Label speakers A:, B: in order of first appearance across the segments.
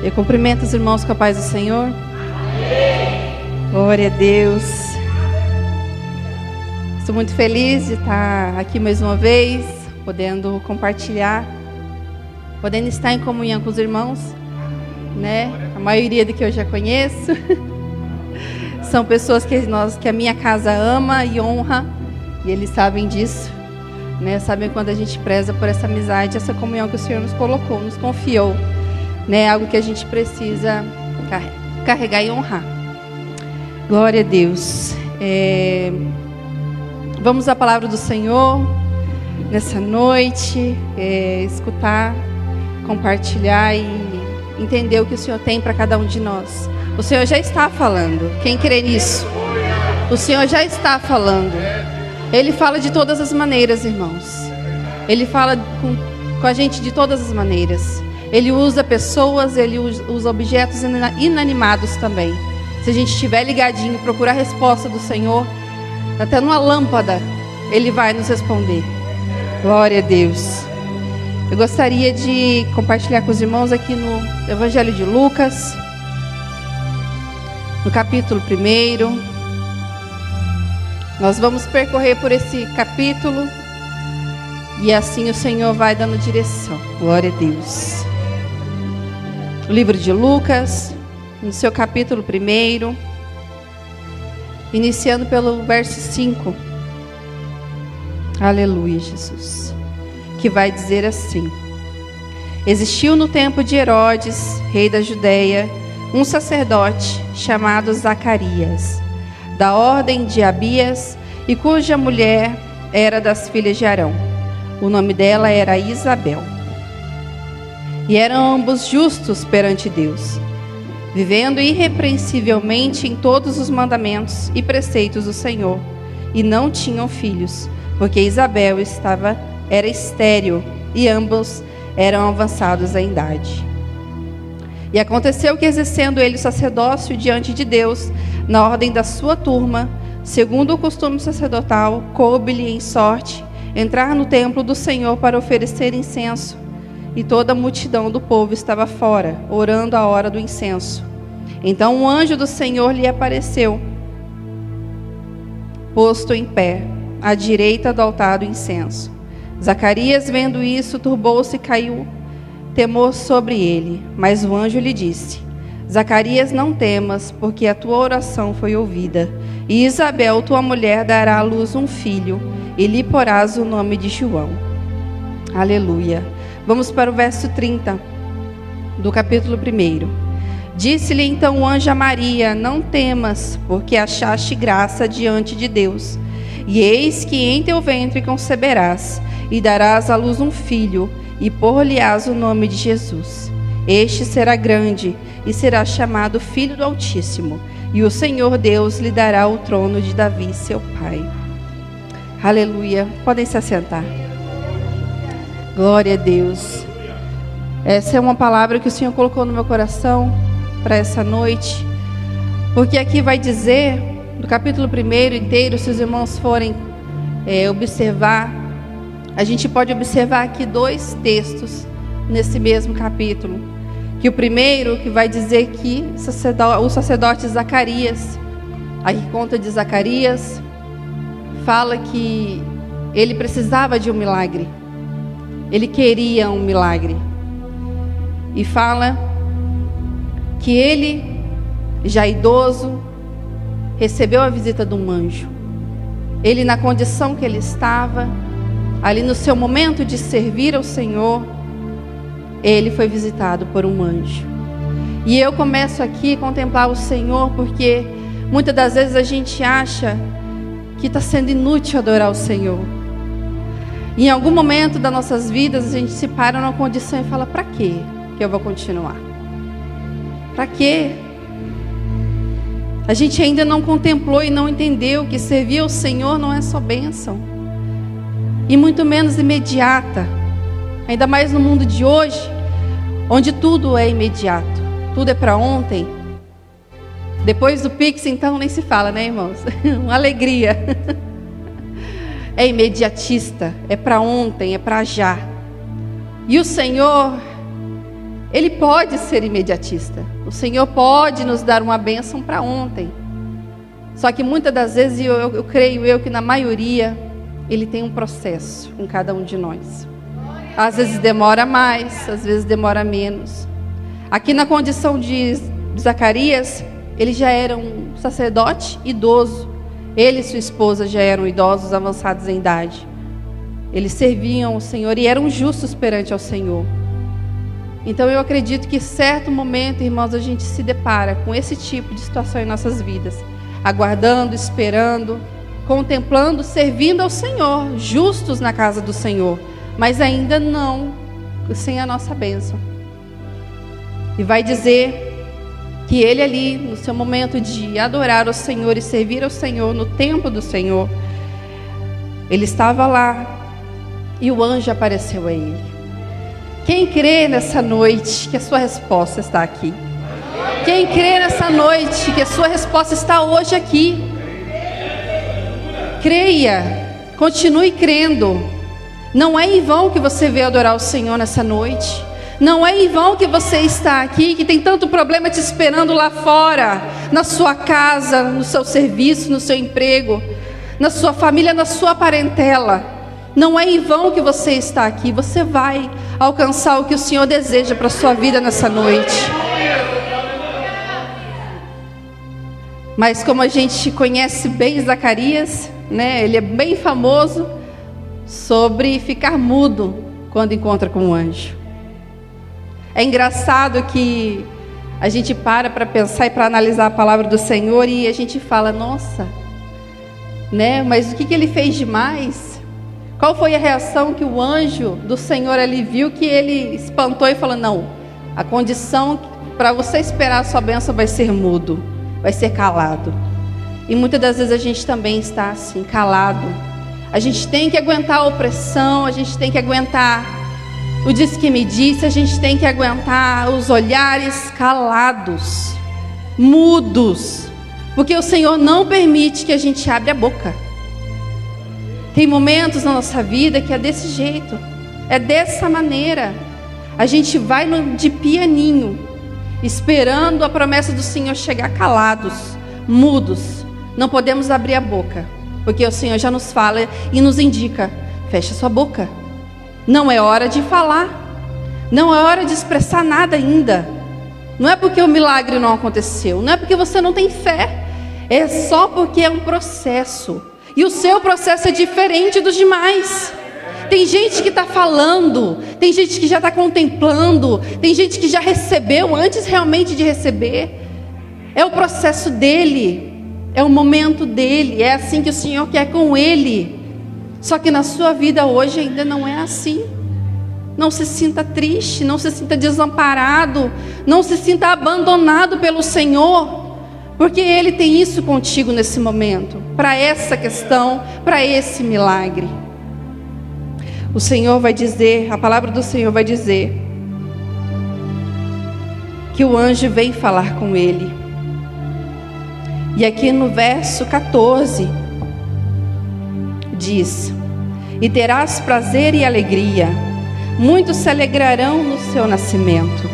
A: Eu cumprimento os irmãos com a paz do Senhor. Amém. Glória a Deus. Estou muito feliz de estar aqui mais uma vez, podendo compartilhar, podendo estar em comunhão com os irmãos, né? A maioria do que eu já conheço. São pessoas que a minha casa ama e honra, e eles sabem disso, né? Sabem quando a gente preza por essa amizade, essa comunhão que o Senhor nos colocou, nos confiou, né? Algo que a gente precisa carregar e honrar. Glória a Deus. Vamos à palavra do Senhor nessa noite, escutar, compartilhar e entender o que o Senhor tem para cada um de nós. O Senhor já está falando. Quem crê nisso? O Senhor já está falando. Ele fala de todas as maneiras, irmãos. Ele fala com a gente de todas as maneiras. Ele usa pessoas, ele usa objetos inanimados também. Se a gente estiver ligadinho e procurar a resposta do Senhor, até numa lâmpada, Ele vai nos responder. Glória a Deus. Eu gostaria de compartilhar com os irmãos aqui no Evangelho de Lucas, no capítulo 1. Nós vamos percorrer por esse capítulo e assim o Senhor vai dando direção. Glória a Deus. O livro de Lucas, no seu capítulo 1, iniciando pelo verso 5. Aleluia, Jesus. Que vai dizer assim: Existiu no tempo de Herodes, rei da Judeia, um sacerdote chamado Zacarias, da ordem de Abias, e cuja mulher era das filhas de Arão. O nome dela era Isabel. E eram ambos justos perante Deus, vivendo irrepreensivelmente em todos os mandamentos e preceitos do Senhor, e não tinham filhos, porque Isabel era estéril, e ambos eram avançados em idade. E aconteceu que, exercendo ele o sacerdócio diante de Deus, na ordem da sua turma, segundo o costume sacerdotal, coube-lhe em sorte entrar no templo do Senhor para oferecer incenso. E toda a multidão do povo estava fora, orando a hora do incenso. Então um anjo do Senhor lhe apareceu, posto em pé, à direita do altar do incenso. Zacarias, vendo isso, turbou-se e caiu temor sobre ele. Mas o anjo lhe disse: Zacarias, não temas, porque a tua oração foi ouvida. E Isabel, tua mulher, dará à luz um filho, e lhe porás o nome de João. Aleluia. Vamos para o verso 30 do capítulo 1. Disse-lhe então o anjo a Maria: Não temas, porque achaste graça diante de Deus. E eis que em teu ventre conceberás, e darás à luz um filho, e por-lhe-ás o nome de Jesus. Este será grande, e será chamado Filho do Altíssimo, e o Senhor Deus lhe dará o trono de Davi, seu pai. Aleluia. Podem se assentar. Glória a Deus. Essa é uma palavra que o Senhor colocou no meu coração para essa noite, porque aqui vai dizer, no capítulo 1 inteiro, se os irmãos forem observar, a gente pode observar aqui 2 textos nesse mesmo capítulo. Que o primeiro, que vai dizer que o sacerdote Zacarias, aqui conta de Zacarias, fala que ele precisava de um milagre. Ele queria um milagre. E fala que ele, já idoso, recebeu a visita de um anjo. Ele, na condição que ele estava, ali no seu momento de servir ao Senhor, ele foi visitado por um anjo. E eu começo aqui a contemplar o Senhor, porque muitas das vezes a gente acha que está sendo inútil adorar o Senhor. Em algum momento das nossas vidas, a gente se para numa condição e fala: para quê que eu vou continuar? Para quê? A gente ainda não contemplou e não entendeu que servir ao Senhor não é só bênção, e muito menos imediata. Ainda mais no mundo de hoje, onde tudo é imediato, tudo é para ontem. Depois do Pix, então, nem se fala, né, irmãos? Uma alegria. É imediatista, é para ontem, é para já. E o Senhor, Ele pode ser imediatista. O Senhor pode nos dar uma bênção para ontem. Só que muitas das vezes, eu creio que na maioria, Ele tem um processo com cada um de nós. Às vezes demora mais, às vezes demora menos. Aqui na condição de Zacarias, ele já era um sacerdote idoso. Ele e sua esposa já eram idosos, avançados em idade. Eles serviam ao Senhor e eram justos perante ao Senhor. Então eu acredito que em certo momento, irmãos, a gente se depara com esse tipo de situação em nossas vidas. Aguardando, esperando, contemplando, servindo ao Senhor, justos na casa do Senhor, mas ainda não sem a nossa bênção. E vai dizer que ele ali, no seu momento de adorar o Senhor e servir ao Senhor, no templo do Senhor, ele estava lá e o anjo apareceu a ele. Quem crê nessa noite que a sua resposta está aqui? Quem crê nessa noite que a sua resposta está hoje aqui? Creia, continue crendo. Não é em vão que você veio adorar o Senhor nessa noite. Não é em vão que você está aqui, que tem tanto problema te esperando lá fora, na sua casa, no seu serviço, no seu emprego, na sua família, na sua parentela. Não é em vão que você está aqui. Você vai alcançar o que o Senhor deseja para a sua vida nessa noite. Mas como a gente conhece bem Zacarias, né? Ele é bem famoso sobre ficar mudo quando encontra com um anjo. É engraçado que a gente para pensar e para analisar a palavra do Senhor e a gente fala, nossa, né? Mas o que ele fez demais? Qual foi a reação que o anjo do Senhor ali viu, que ele espantou e falou, não, a condição para você esperar a sua bênção vai ser mudo, vai ser calado. E muitas das vezes a gente também está assim, calado. A gente tem que aguentar a opressão, a gente tem que aguentar o diz que me disse, a gente tem que aguentar os olhares calados, mudos, porque o Senhor não permite que a gente abra a boca. Tem momentos na nossa vida que é desse jeito, é dessa maneira. A gente vai de pianinho, esperando a promessa do Senhor chegar, calados, mudos. Não podemos abrir a boca, porque o Senhor já nos fala e nos indica, fecha sua boca. Não é hora de falar, não é hora de expressar nada ainda. Não é porque o milagre não aconteceu, não é porque você não tem fé, é só porque é um processo. E o seu processo é diferente dos demais. Tem gente que está falando, tem gente que já está contemplando, tem gente que já recebeu antes realmente de receber. É o processo dele, é o momento dele, é assim que o Senhor quer com ele. Só que na sua vida hoje ainda não é assim. Não se sinta triste, não se sinta desamparado, não se sinta abandonado pelo Senhor, porque Ele tem isso contigo nesse momento, para essa questão, para esse milagre. O Senhor vai dizer, a palavra do Senhor vai dizer, que o anjo vem falar com ele. E aqui no verso 14, diz, e terás prazer e alegria, muitos se alegrarão no seu nascimento,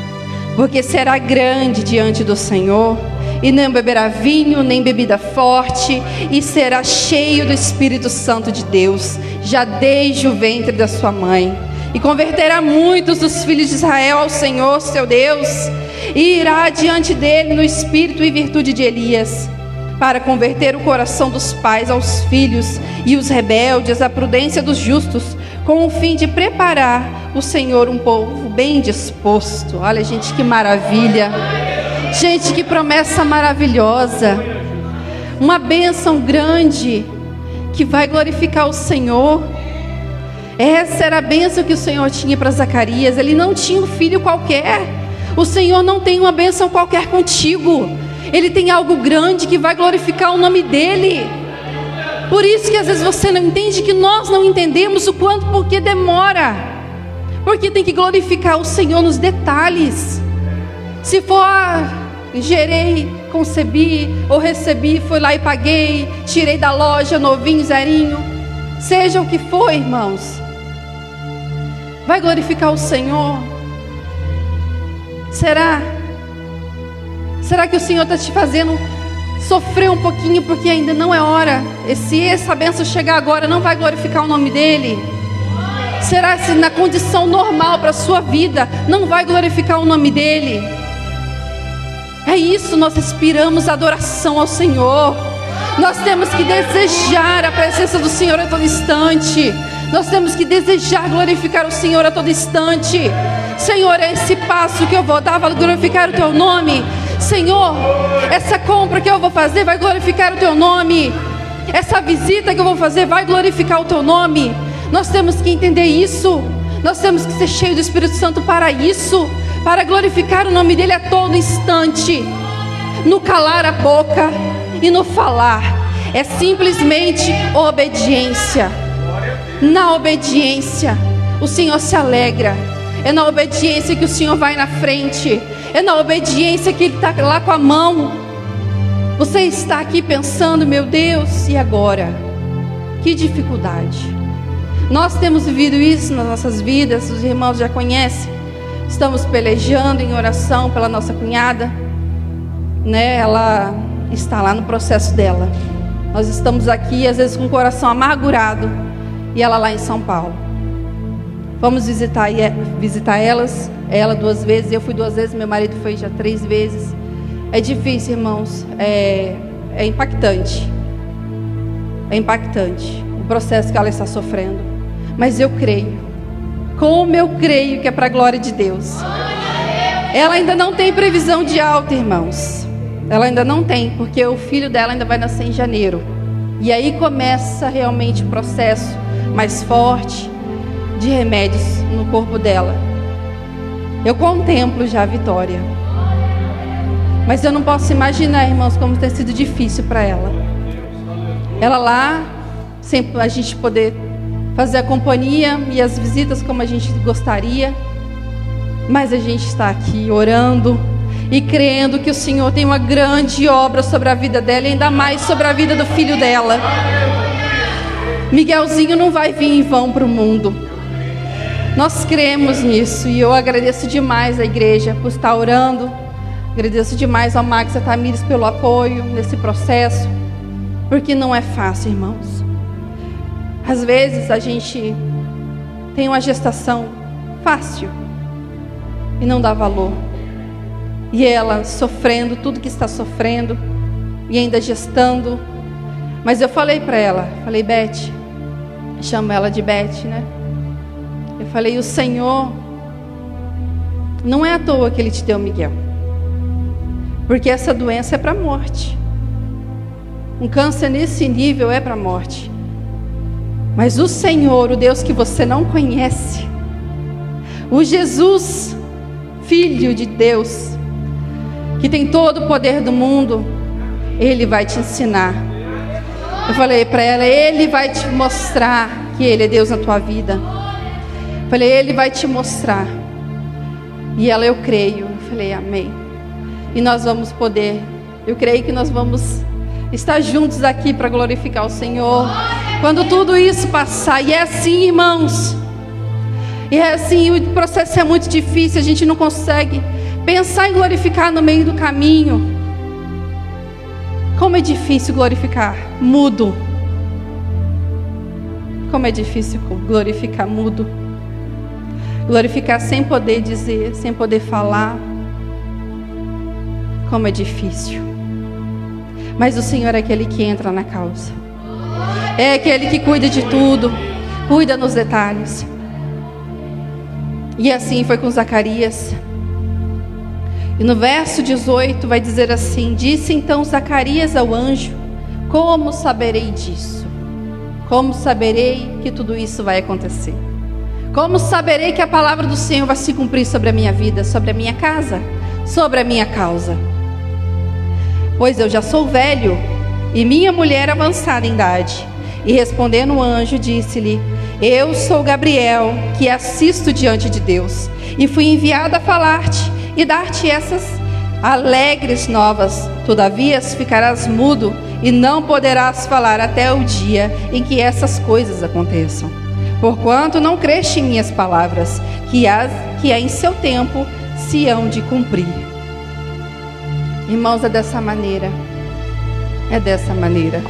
A: porque será grande diante do Senhor, e não beberá vinho, nem bebida forte, e será cheio do Espírito Santo de Deus, já desde o ventre da sua mãe, e converterá muitos dos filhos de Israel ao Senhor, seu Deus, e irá diante dele no espírito e virtude de Elias, para converter o coração dos pais aos filhos e os rebeldes à prudência dos justos, com o fim de preparar o Senhor um povo bem disposto. Olha, gente, que maravilha! Gente, que promessa maravilhosa! Uma bênção grande que vai glorificar o Senhor. Essa era a bênção que o Senhor tinha para Zacarias. Ele não tinha um filho qualquer. O Senhor não tem uma bênção qualquer contigo. Ele tem algo grande que vai glorificar o nome dEle. Por isso que às vezes você não entende, que nós não entendemos o quanto, porque demora. Porque tem que glorificar o Senhor nos detalhes. Se for, gerei, concebi ou recebi, fui lá e paguei, tirei da loja, novinho, zerinho. Seja o que for, irmãos. Vai glorificar o Senhor. Será que o Senhor está te fazendo sofrer um pouquinho porque ainda não é hora? E se essa bênção chegar agora, não vai glorificar o nome dEle? Será que na condição normal para a sua vida não vai glorificar o nome dEle? É isso, nós aspiramos a adoração ao Senhor. Nós temos que desejar a presença do Senhor a todo instante. Nós temos que desejar glorificar o Senhor a todo instante. Senhor, é esse passo que eu vou dar para glorificar o Teu nome. Senhor, essa compra que eu vou fazer vai glorificar o Teu nome. Essa visita que eu vou fazer vai glorificar o Teu nome. Nós temos que entender isso. Nós temos que ser cheios do Espírito Santo para isso, para glorificar o nome dEle a todo instante. No calar a boca e no falar. É simplesmente obediência. Na obediência o Senhor se alegra. É na obediência que o Senhor vai na frente. É na obediência que Ele está lá com a mão. Você está aqui pensando, meu Deus, e agora? Que dificuldade. Nós temos vivido isso nas nossas vidas. Os irmãos já conhecem. Estamos pelejando em oração pela nossa cunhada, né? Ela está lá no processo dela. Nós estamos aqui, às vezes com o coração amargurado, e ela lá em São Paulo. Vamos visitar ela 2 vezes. Eu fui 2 vezes, meu marido foi já 3 vezes. É difícil, irmãos. É impactante. É impactante o processo que ela está sofrendo. Mas eu creio. Como eu creio que é para a glória de Deus. Ela ainda não tem previsão de alta, irmãos. Ela ainda não tem, porque o filho dela ainda vai nascer em janeiro. E aí começa realmente o processo mais forte de remédios no corpo dela. Eu contemplo já a vitória. Mas eu não posso imaginar, irmãos, como tem sido difícil para ela. Ela lá, sem a gente poder fazer a companhia e as visitas como a gente gostaria. Mas a gente está aqui orando e crendo que o Senhor tem uma grande obra sobre a vida dela e ainda mais sobre a vida do filho dela. Miguelzinho não vai vir em vão para o mundo. Nós cremos nisso e eu agradeço demais a igreja por estar orando. Agradeço demais ao Max e a Tamires pelo apoio nesse processo, porque não é fácil, irmãos. Às vezes a gente tem uma gestação fácil e não dá valor. E ela sofrendo tudo que está sofrendo e ainda gestando. Mas eu falei para ela, falei, Beth, chamo ela de Beth, né? Eu falei, o Senhor não é à toa que Ele te deu Miguel, porque essa doença é para a morte. Um câncer nesse nível é para a morte. Mas o Senhor, o Deus que você não conhece, o Jesus, Filho de Deus, que tem todo o poder do mundo, Ele vai te ensinar. Eu falei para ela, Ele vai te mostrar que Ele é Deus na tua vida. Eu falei, Ele vai te mostrar. E ela, eu creio. Eu falei, amém. E nós vamos poder, eu creio que nós vamos estar juntos aqui para glorificar o Senhor. Quando tudo isso passar. E é assim, irmãos. E é assim, o processo é muito difícil. A gente não consegue pensar em glorificar no meio do caminho. Como é difícil glorificar mudo. Como é difícil glorificar mudo. Glorificar sem poder dizer, sem poder falar. Como é difícil. Mas o Senhor é aquele que entra na causa. É aquele que cuida de tudo. Cuida nos detalhes. E assim foi com Zacarias. E no verso 18 vai dizer assim: disse então Zacarias ao anjo: como saberei disso? Como saberei que tudo isso vai acontecer? Como saberei que a palavra do Senhor vai se cumprir sobre a minha vida, sobre a minha casa, sobre a minha causa? Pois eu já sou velho e minha mulher avançada em idade. E respondendo o anjo, disse-lhe: eu sou Gabriel, que assisto diante de Deus, e fui enviado a falar-te e dar-te essas alegres novas. Todavia ficarás mudo e não poderás falar até o dia em que essas coisas aconteçam. Porquanto não creste em minhas palavras, que em seu tempo se hão de cumprir. Irmãos, é dessa maneira. É dessa maneira.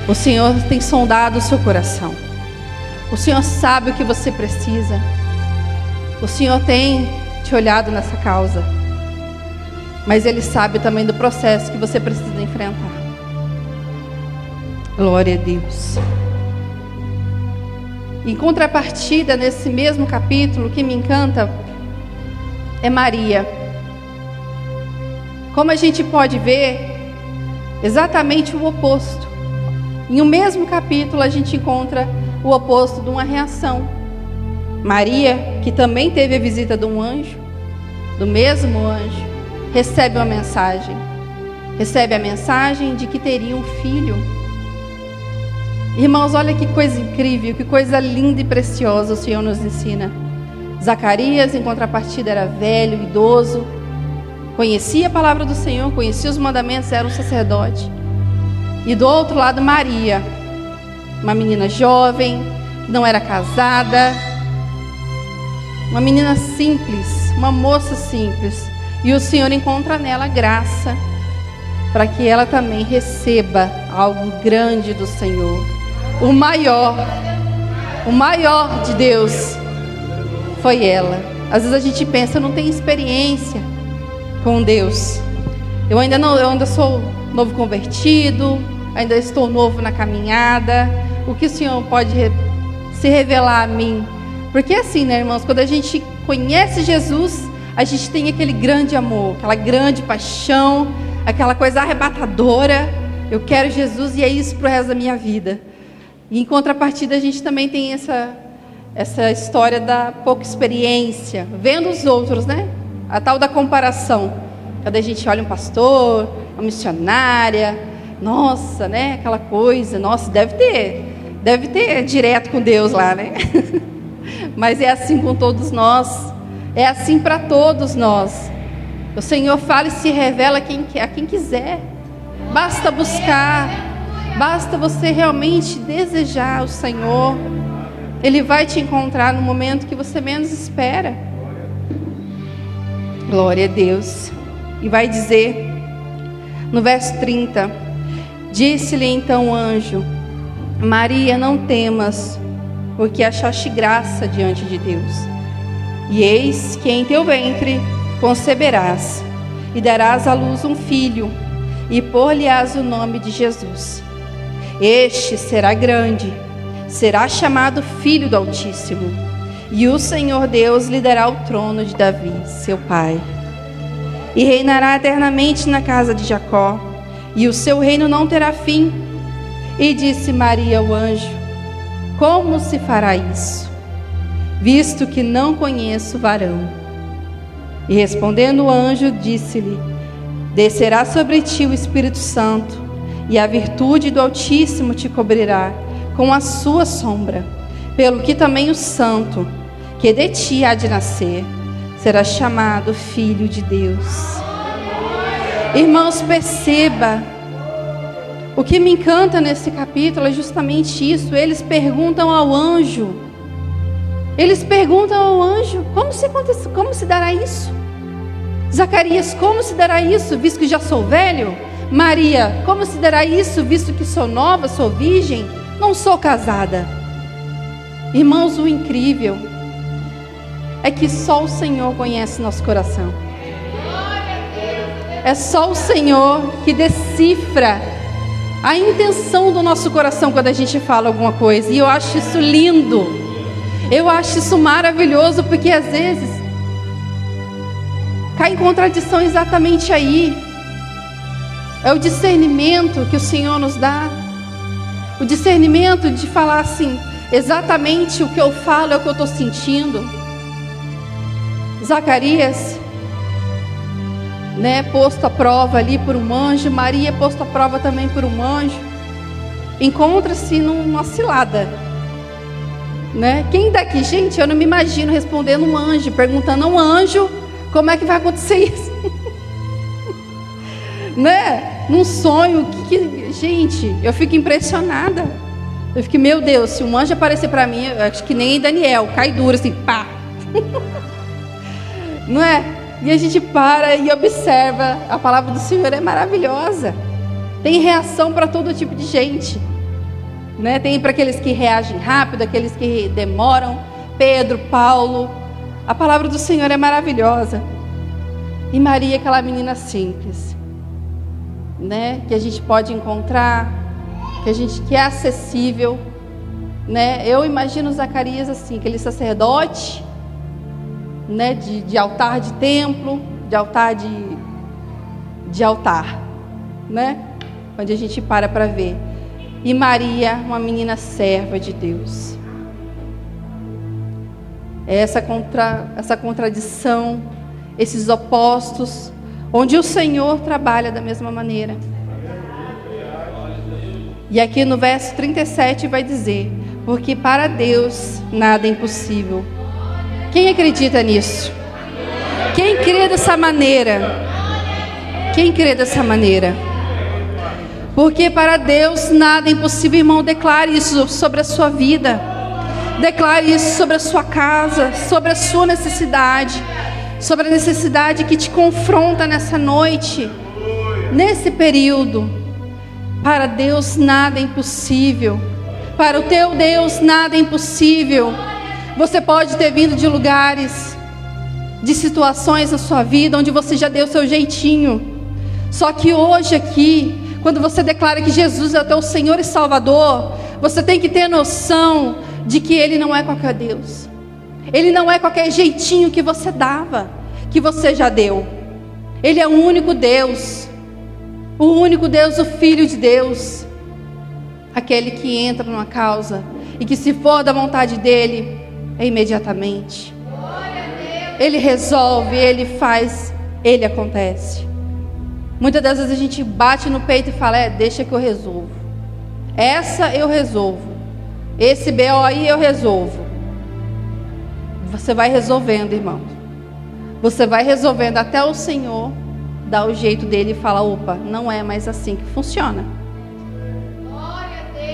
A: O Senhor tem sondado o seu coração. O Senhor sabe o que você precisa. O Senhor tem te olhado nessa causa. Mas Ele sabe também do processo que você precisa enfrentar. Glória a Deus. Em contrapartida, nesse mesmo capítulo, o que me encanta é Maria. Como a gente pode ver, exatamente o oposto. Em um mesmo capítulo, a gente encontra o oposto de uma reação. Maria, que também teve a visita de um anjo, do mesmo anjo, recebe uma mensagem. Recebe a mensagem de que teria um filho. Irmãos, olha que coisa incrível, que coisa linda e preciosa o Senhor nos ensina. Zacarias, em contrapartida, era velho, idoso, conhecia a palavra do Senhor, conhecia os mandamentos, era um sacerdote. E do outro lado, Maria, uma menina jovem, que não era casada, uma menina simples, uma moça simples. E o Senhor encontra nela graça, para que ela também receba algo grande do Senhor. O maior de Deus foi ela. Às vezes a gente pensa, eu não tenho experiência com Deus. Eu ainda sou novo convertido, ainda estou novo na caminhada. O que o Senhor pode se revelar a mim? Porque assim, né, irmãos, quando a gente conhece Jesus, a gente tem aquele grande amor, aquela grande paixão, aquela coisa arrebatadora. Eu quero Jesus e é isso pro resto da minha vida. E em contrapartida, a gente também tem essa história da pouca experiência, vendo os outros, né? A tal da comparação. Quando a gente olha um pastor, uma missionária, nossa, né? Aquela coisa, nossa, deve ter direto com Deus lá, né? Mas é assim com todos nós, é assim para todos nós. O Senhor fala e se revela a quem quiser. Basta buscar. Basta você realmente desejar o Senhor. Ele vai te encontrar no momento que você menos espera. Glória a Deus. E vai dizer no verso 30: disse-lhe então o anjo: Maria, não temas, porque achaste graça diante de Deus. E eis que em teu ventre conceberás, e darás à luz um filho, e pôr-lhe-ás o nome de Jesus. Este será grande, será chamado Filho do Altíssimo, e o Senhor Deus lhe dará o trono de Davi, seu pai. E reinará eternamente na casa de Jacó, e o seu reino não terá fim. E disse Maria ao anjo: como se fará isso, visto que não conheço varão? E respondendo o anjo, disse-lhe: descerá sobre ti o Espírito Santo, e a virtude do Altíssimo te cobrirá com a sua sombra, pelo que também o santo, que de ti há de nascer, será chamado Filho de Deus. Irmãos, perceba, o que me encanta nesse capítulo é justamente isso. Eles perguntam ao anjo, como se dará isso? Zacarias, como se dará isso, visto que já sou velho? Maria, como se dará isso, visto que sou nova, sou virgem, não sou casada? Irmãos, o incrível é que só o Senhor conhece nosso coração. É só o Senhor que decifra a intenção do nosso coração quando a gente fala alguma coisa. E eu acho isso lindo. Eu acho isso maravilhoso, porque às vezes cai em contradição exatamente aí. É o discernimento que o Senhor nos dá. O discernimento de falar assim, exatamente o que eu falo é o que eu estou sentindo. Zacarias, né, posto à prova ali por um anjo. Maria posto à prova também por um anjo. Encontra-se numa cilada, né? Quem daqui, gente, eu não me imagino respondendo um anjo, perguntando a um anjo como é que vai acontecer isso. Né? Num sonho, gente, eu fico impressionada. Eu fico, meu Deus, se um anjo aparecer para mim, eu acho que nem Daniel, cai duro assim, pá. Não é? E a gente para e observa. A palavra do Senhor é maravilhosa. Tem reação para todo tipo de gente, né? Tem para aqueles que reagem rápido, aqueles que demoram. Pedro, Paulo. A palavra do Senhor é maravilhosa. E Maria, aquela menina simples, né? Que a gente pode encontrar, que é acessível, né? Eu imagino Zacarias assim, aquele sacerdote, né? De altar de templo, de altar de altar, né? Onde a gente para ver. E Maria, uma menina serva de Deus. Essa contradição, esses opostos, onde o Senhor trabalha da mesma maneira. E aqui no verso 37 vai dizer: porque para Deus nada é impossível. Quem acredita nisso? Quem crê dessa maneira? Quem crê dessa maneira? Porque para Deus nada é impossível, irmão. Declare isso sobre a sua vida. Declare isso sobre a sua casa, sobre a sua necessidade, sobre a necessidade que te confronta nessa noite, nesse período. Para Deus nada é impossível. Para o teu Deus nada é impossível. Você pode ter vindo de lugares, de situações na sua vida onde você já deu o seu jeitinho. Só que hoje aqui, quando você declara que Jesus é o teu Senhor e Salvador, você tem que ter noção de que Ele não é qualquer Deus. Ele não é qualquer jeitinho que você dava, que você já deu. Ele é o único Deus, o Filho de Deus, aquele que entra numa causa e que, se for da vontade dEle, é imediatamente. Ele resolve, Ele faz, Ele acontece. Muitas das vezes a gente bate no peito e fala: deixa que eu resolvo. Essa eu resolvo. Esse BO aí eu resolvo. Você vai resolvendo, irmão. Você vai resolvendo até o Senhor dar o jeito dele e falar: opa, não é mais assim que funciona.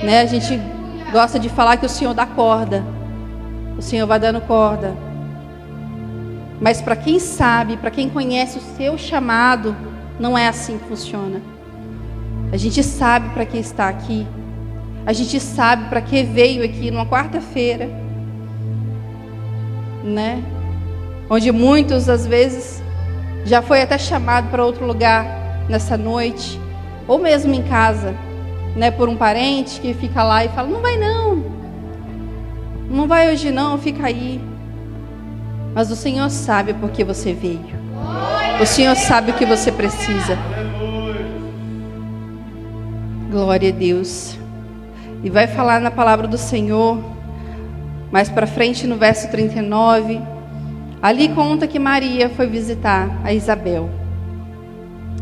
A: Né? A gente gosta de falar que o Senhor dá corda. O Senhor vai dando corda. Mas para quem sabe, para quem conhece o seu chamado, não é assim que funciona. A gente sabe para que está aqui. A gente sabe para que veio aqui numa quarta-feira, né? Onde muitos, às vezes, já foi até chamado para outro lugar nessa noite, ou mesmo em casa, né? Por um parente que fica lá e fala: não vai não, não vai hoje não, fica aí. Mas o Senhor sabe por que você veio. O Senhor sabe o que você precisa. Glória a Deus. E vai falar na palavra do Senhor, mais para frente no verso 39, ali conta que Maria foi visitar a Isabel.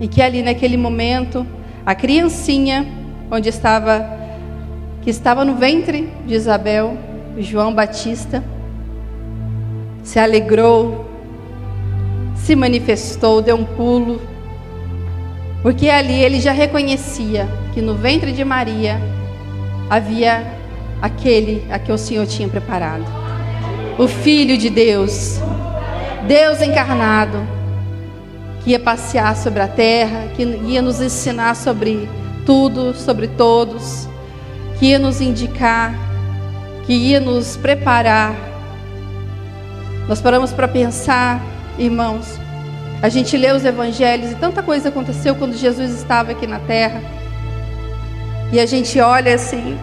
A: E que ali naquele momento, a criancinha, que estava no ventre de Isabel, João Batista, se alegrou, se manifestou, deu um pulo, porque ali ele já reconhecia que no ventre de Maria havia aquele a que o Senhor tinha preparado, o Filho de Deus, Deus encarnado, que ia passear sobre a terra, que ia nos ensinar sobre tudo, sobre todos, que ia nos indicar, que ia nos preparar. Nós paramos para pensar, irmãos, a gente lê os evangelhos e tanta coisa aconteceu quando Jesus estava aqui na terra. E a gente olha assim,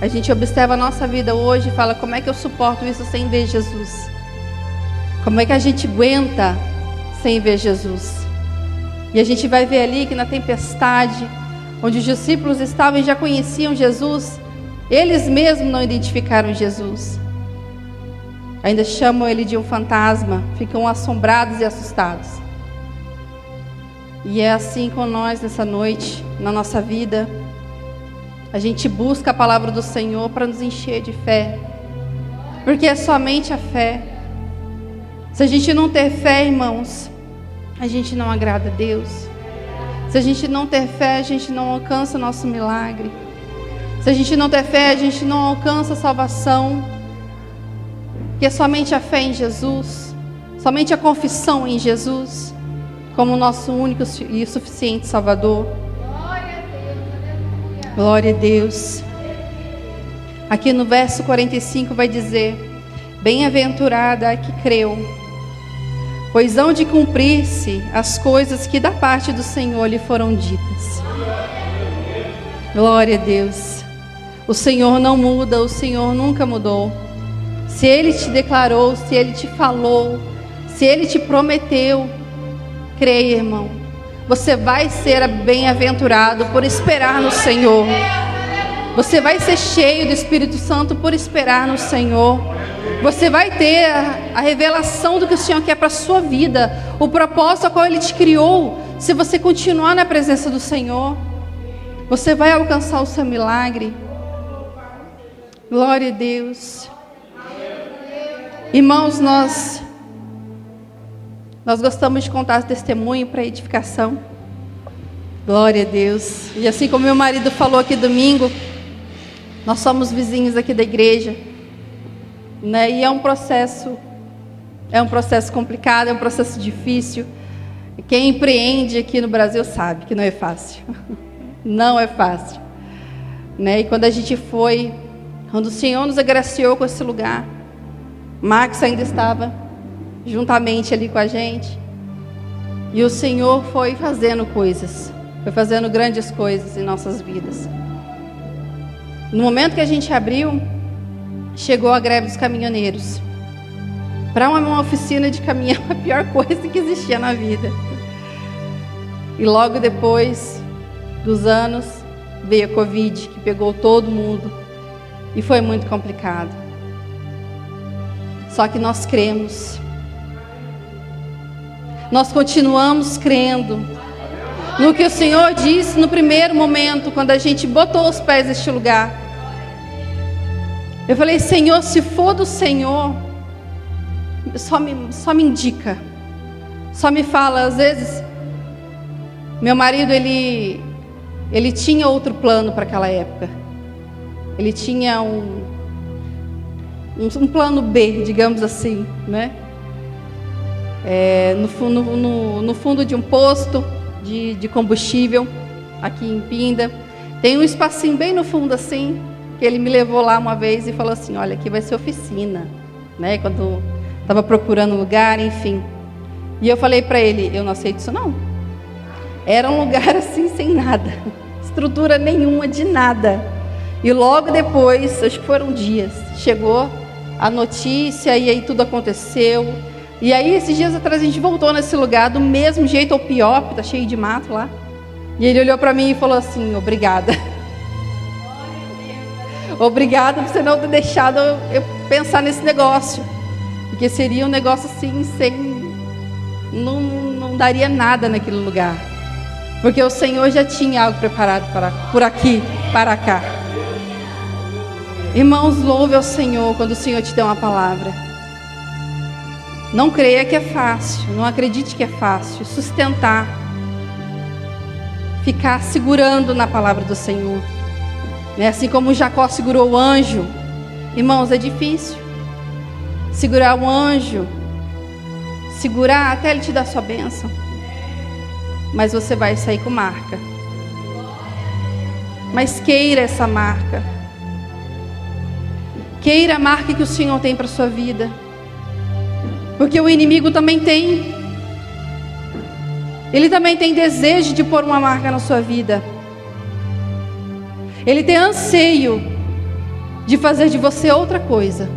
A: a gente observa a nossa vida hoje e fala: como é que eu suporto isso sem ver Jesus? Como é que a gente aguenta sem ver Jesus? E a gente vai ver ali que na tempestade, onde os discípulos estavam e já conheciam Jesus, eles mesmos não identificaram Jesus. Ainda chamam ele de um fantasma, ficam assombrados e assustados. E é assim com nós nessa noite, na nossa vida. A gente busca a palavra do Senhor para nos encher de fé, porque é somente a fé. Se a gente não ter fé, irmãos, a gente não agrada a Deus. Se a gente não ter fé, a gente não alcança o nosso milagre. Se a gente não ter fé, a gente não alcança a salvação. Porque somente a fé em Jesus, Somente a confissão em Jesus como nosso único e suficiente Salvador. Glória a Deus. Aqui no verso 45 vai dizer: bem-aventurada a que creu, pois hão de cumprir-se as coisas que da parte do Senhor lhe foram ditas. Glória a Deus. O Senhor não muda, o Senhor nunca mudou. Se Ele te declarou, se Ele te falou, se Ele te prometeu, creia, irmão. Você vai ser bem-aventurado por esperar no Senhor. Você vai ser cheio do Espírito Santo por esperar no Senhor. Você vai ter a revelação do que o Senhor quer para a sua vida, o propósito ao qual Ele te criou. Se você continuar na presença do Senhor, você vai alcançar o seu milagre. Glória a Deus. Irmãos, nós gostamos de contar testemunho para edificação. Glória a Deus. E assim como meu marido falou aqui domingo, nós somos vizinhos aqui da igreja, né? E é um processo complicado, é um processo difícil. Quem empreende aqui no Brasil sabe que não é fácil. Não é fácil, né? E quando o Senhor nos agraciou com esse lugar, Max ainda estava juntamente ali com a gente, e o Senhor foi fazendo coisas, foi fazendo grandes coisas em nossas vidas. No momento que a gente abriu, chegou a greve dos caminhoneiros. Para uma oficina de caminhão, a pior coisa que existia na vida. E logo depois dos anos, veio a Covid, que pegou todo mundo, e foi muito complicado. Só que nós cremos. Nós continuamos crendo no que o Senhor disse no primeiro momento, quando a gente botou os pés neste lugar. Eu falei: Senhor, se for do Senhor, só me indica, só me fala. Às vezes, meu marido, ele tinha outro plano para aquela época. Ele tinha um plano B, digamos assim, né? No fundo de um posto de combustível, aqui em Pinda, tem um espacinho bem no fundo assim, que ele me levou lá uma vez e falou assim: olha, aqui vai ser oficina, né? Quando estava procurando lugar, enfim. E eu falei para ele: eu não aceito isso não. Era um lugar assim, sem nada, estrutura nenhuma de nada. E logo depois, acho que foram dias, chegou a notícia e aí tudo aconteceu. E aí, esses dias atrás, a gente voltou nesse lugar do mesmo jeito, ou pior, porque tá cheio de mato lá. E ele olhou para mim e falou assim: obrigada. Obrigada por você não ter deixado eu pensar nesse negócio. Porque seria um negócio assim, não daria nada naquele lugar. Porque o Senhor já tinha algo preparado por aqui, para cá. Irmãos, louve ao Senhor quando o Senhor te der uma palavra. Não creia que é fácil, não acredite que é fácil sustentar, ficar segurando na palavra do Senhor, né? Assim como Jacó segurou o anjo. Irmãos, é difícil segurar o anjo, segurar até ele te dar sua bênção, mas você vai sair com marca. Mas queira essa marca, queira a marca que o Senhor tem para a sua vida. Porque o inimigo também tem. Ele também tem desejo de pôr uma marca na sua vida. Ele tem anseio de fazer de você outra coisa.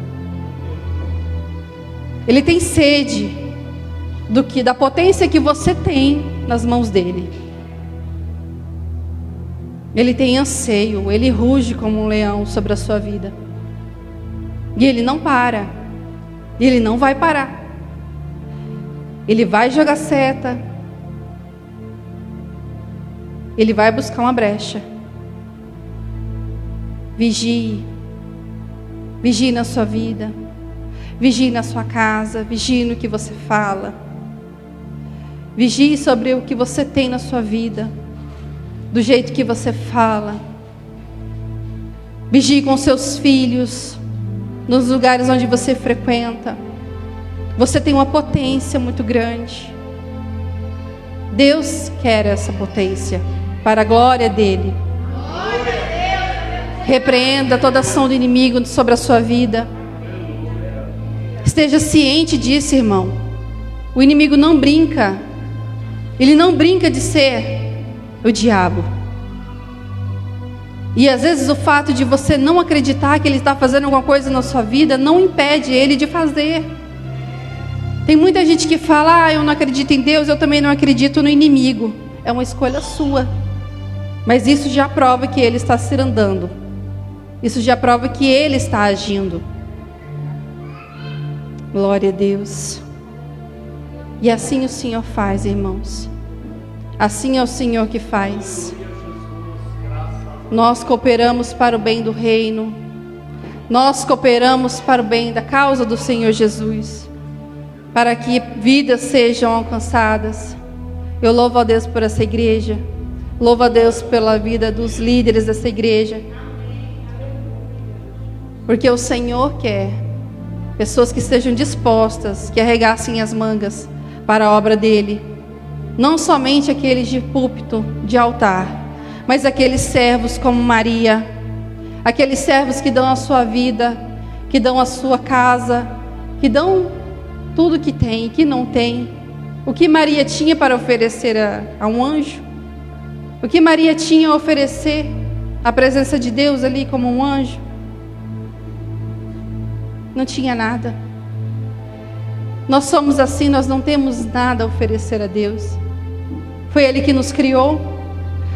A: Ele tem sede da potência que você tem nas mãos dele. Ele tem anseio, ele ruge como um leão sobre a sua vida. E ele não para. E ele não vai parar. Ele vai jogar seta. Ele vai buscar uma brecha. Vigie. Vigie na sua vida. Vigie na sua casa. Vigie no que você fala. Vigie sobre o que você tem na sua vida. Do jeito que você fala. Vigie com seus filhos. Nos lugares onde você frequenta. Você tem uma potência muito grande. Deus quer essa potência para a glória dele. Repreenda toda ação do inimigo sobre a sua vida. Esteja ciente disso, irmão. O inimigo não brinca. Ele não brinca de ser o diabo. E às vezes o fato de você não acreditar que ele está fazendo alguma coisa na sua vida não impede ele de fazer. Tem muita gente que fala: eu não acredito em Deus, eu também não acredito no inimigo. É uma escolha sua. Mas isso já prova que ele está se andando. Isso já prova que ele está agindo. Glória a Deus. E assim o Senhor faz, irmãos. Assim é o Senhor que faz. Nós cooperamos para o bem do reino. Nós cooperamos para o bem da causa do Senhor Jesus, para que vidas sejam alcançadas. Eu louvo a Deus por essa igreja. Louvo a Deus pela vida dos líderes dessa igreja. Porque o Senhor quer pessoas que estejam dispostas, que arregassem as mangas para a obra dele. Não somente aqueles de púlpito, de altar, mas aqueles servos como Maria, aqueles servos que dão a sua vida, que dão a sua casa, que dão tudo que tem e que não tem. O que Maria tinha para oferecer a um anjo? O que Maria tinha a oferecer? A presença de Deus ali como um anjo? Não tinha nada. Nós somos assim, nós não temos nada a oferecer a Deus. Foi Ele que nos criou,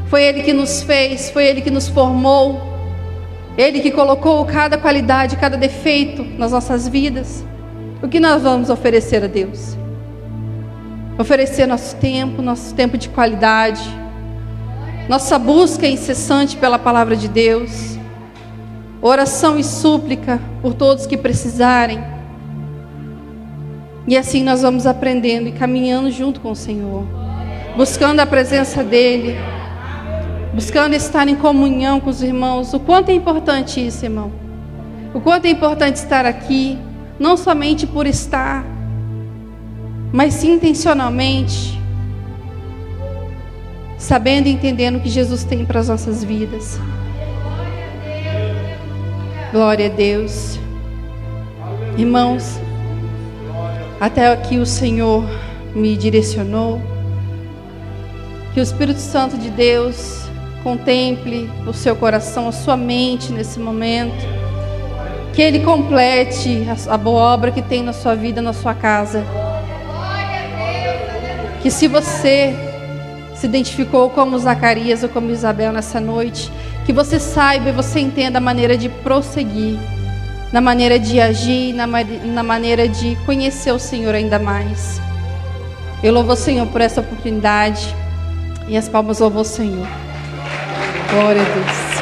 A: foi Ele que nos fez, foi Ele que nos formou, Ele que colocou cada qualidade, cada defeito nas nossas vidas. O que nós vamos oferecer a Deus? Oferecer nosso tempo de qualidade, nossa busca incessante pela palavra de Deus, oração e súplica por todos que precisarem. E assim nós vamos aprendendo e caminhando junto com o Senhor, buscando a presença dEle, buscando estar em comunhão com os irmãos. O quanto é importante isso, irmão. O quanto é importante estar aqui, não somente por estar, mas sim intencionalmente, sabendo e entendendo o que Jesus tem para as nossas vidas. Glória a Deus. Irmãos, até aqui o Senhor me direcionou. Que o Espírito Santo de Deus contemple o seu coração, a sua mente nesse momento. Que Ele complete a boa obra que tem na sua vida, na sua casa. Que se você se identificou como Zacarias ou como Isabel nessa noite, que você saiba e você entenda a maneira de prosseguir, na maneira de agir, na maneira de conhecer o Senhor ainda mais. Eu louvo o Senhor por essa oportunidade. E as palmas louvam o Senhor. Glória a Deus.